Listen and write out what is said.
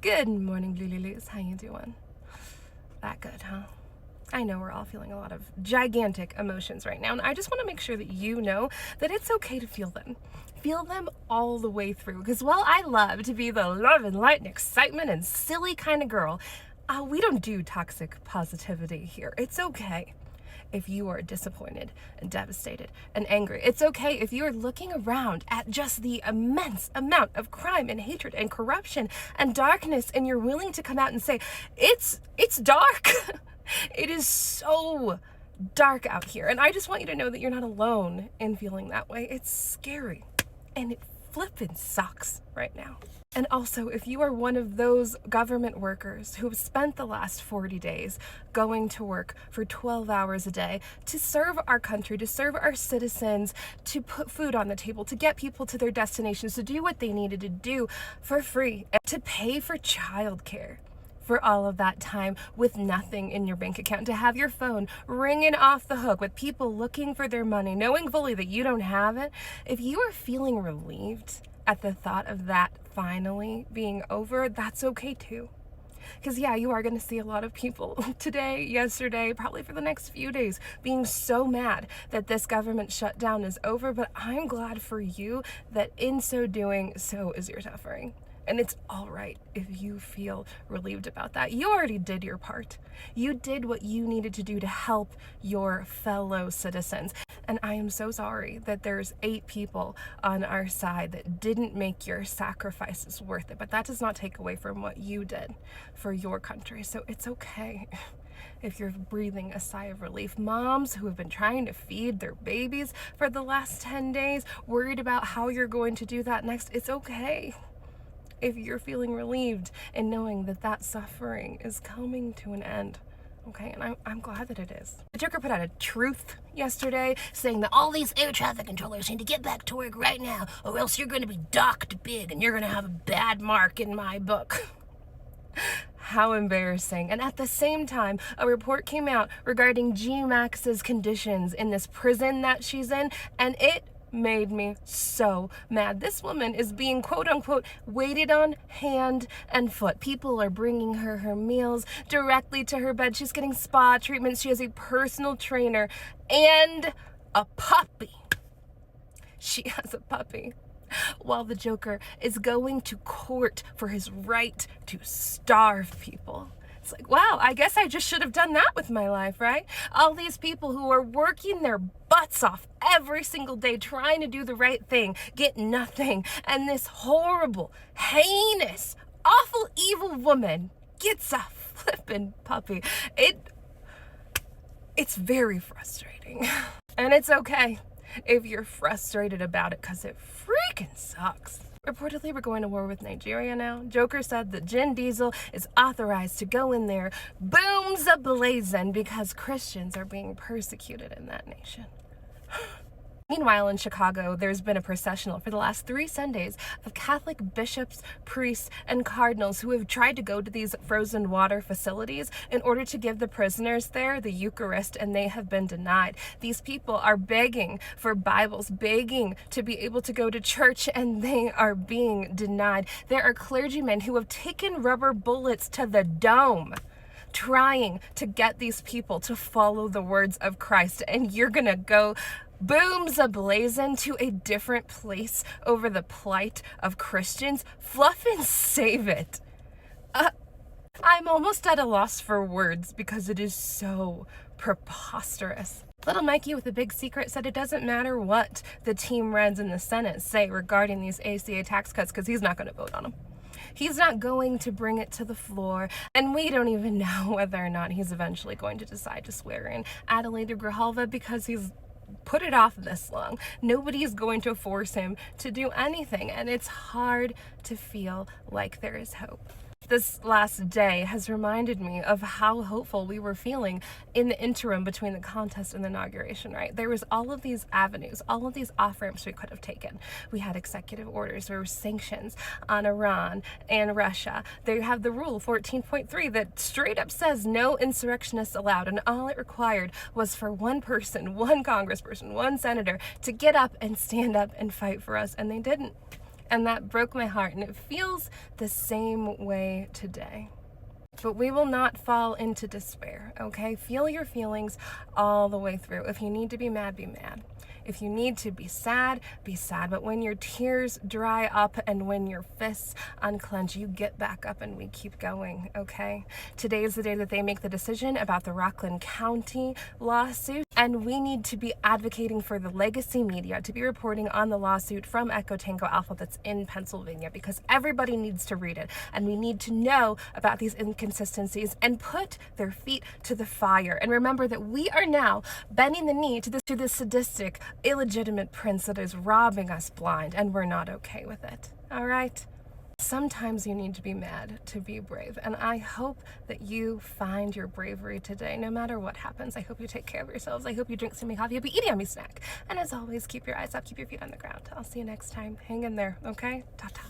Good morning, Lululus. How you doing? That good, huh? I know we're all feeling a lot of gigantic emotions right now, and I just want to make sure that you know that it's okay to feel them. Feel them all the way through, because while I love to be the love and light and excitement and silly kind of girl, we don't do toxic positivity here. It's okay if you are disappointed and devastated and angry. It's okay if you are looking around at just the immense amount of crime and hatred and corruption and darkness, and you're willing to come out and say, it's dark. It is so dark out here. And I just want you to know that you're not alone in feeling that way. It's scary and it flippin' sucks right now. And also, if you are one of those government workers who have spent the last 40 days going to work for 12 hours a day to serve our country, to serve our citizens, to put food on the table, to get people to their destinations, to do what they needed to do for free, and to pay for childcare for all of that time with nothing in your bank account, to have your phone ringing off the hook with people looking for their money, knowing fully that you don't have it, if you are feeling relieved at the thought of that finally being over, that's okay too. Because yeah, you are going to see a lot of people today, yesterday, probably for the next few days being so mad that this government shutdown is over, but I'm glad for you that in so doing, so is your suffering. And it's all right if you feel relieved about that. You already did your part. You did what you needed to do to help your fellow citizens. And I am so sorry that there's 8 people on our side that didn't make your sacrifices worth it. But that does not take away from what you did for your country. So it's okay if you're breathing a sigh of relief. Moms who have been trying to feed their babies for the last 10 days, worried about how you're going to do that next, it's okay if you're feeling relieved and knowing that that suffering is coming to an end. Okay, and I'm glad that it is. The Joker put out a truth yesterday saying that all these air traffic controllers need to get back to work right now, or else you're going to be docked big and you're going to have a bad mark in my book. How embarrassing. And at the same time, a report came out regarding G-Max's conditions in this prison that she's in, and it made me so mad. This woman is being quote unquote waited on hand and foot. People are bringing her meals directly to her bed. She's getting spa treatments. She has a personal trainer and a puppy. She has a puppy. While the Joker is going to court for his right to starve people. It's like, wow, I guess I just should have done that with my life, right? All these people who are working their butts off every single day trying to do the right thing, get nothing. And this horrible, heinous, awful, evil woman gets a flippin' puppy. It's very frustrating. And it's okay if you're frustrated about it, because it freaking sucks. Reportedly, we're going to war with Nigeria now. Joker said that Vin Diesel is authorized to go in there, booms a-blazing, because Christians are being persecuted in that nation. Meanwhile, in Chicago, there's been a processional for the last 3 Sundays of Catholic bishops, priests, and cardinals who have tried to go to these frozen water facilities in order to give the prisoners there the Eucharist, and they have been denied. These people are begging for Bibles, begging to be able to go to church, and they are being denied. There are clergymen who have taken rubber bullets to the dome, trying to get these people to follow the words of Christ, and you're gonna go booms a-blazing to a different place over the plight of Christians? Fluff and save it. I'm almost at a loss for words because it is so preposterous. Little Mikey with a big secret said it doesn't matter what the Team Reds in the Senate say regarding these ACA tax cuts, because he's not going to vote on them. He's not going to bring it to the floor, and we don't even know whether or not he's eventually going to decide to swear in Adelaide Grijalva, because he's put it off this long. Nobody is going to force him to do anything, and it's hard to feel like there is hope. This last day has reminded me of how hopeful we were feeling in the interim between the contest and the inauguration, right? There was all of these avenues, all of these off-ramps we could have taken. We had executive orders, there were sanctions on Iran and Russia. They have the rule 14.3 that straight up says no insurrectionists allowed, and all it required was for one person, one congressperson, one senator to get up and stand up and fight for us, and they didn't. And that broke my heart, and it feels the same way today. But we will not fall into despair, okay? Feel your feelings all the way through. If you need to be mad, be mad. If you need to be sad, be sad. But when your tears dry up and when your fists unclench, you get back up and we keep going, okay? Today is the day that they make the decision about the Rockland County lawsuit, and we need to be advocating for the legacy media to be reporting on the lawsuit from Echo Tango Alpha that's in Pennsylvania, because everybody needs to read it, and we need to know about these inconsistencies and put their feet to the fire. And remember that we are now bending the knee to this sadistic, illegitimate prince that is robbing us blind, and we're not okay with it. All right? Sometimes you need to be mad to be brave, and I hope that you find your bravery today, no matter what happens. I hope you take care of yourselves. I hope you drink some yummy coffee, eat a yummy snack, and as always, keep your eyes up, keep your feet on the ground. I'll see you next time. Hang in there, okay? Ta-ta.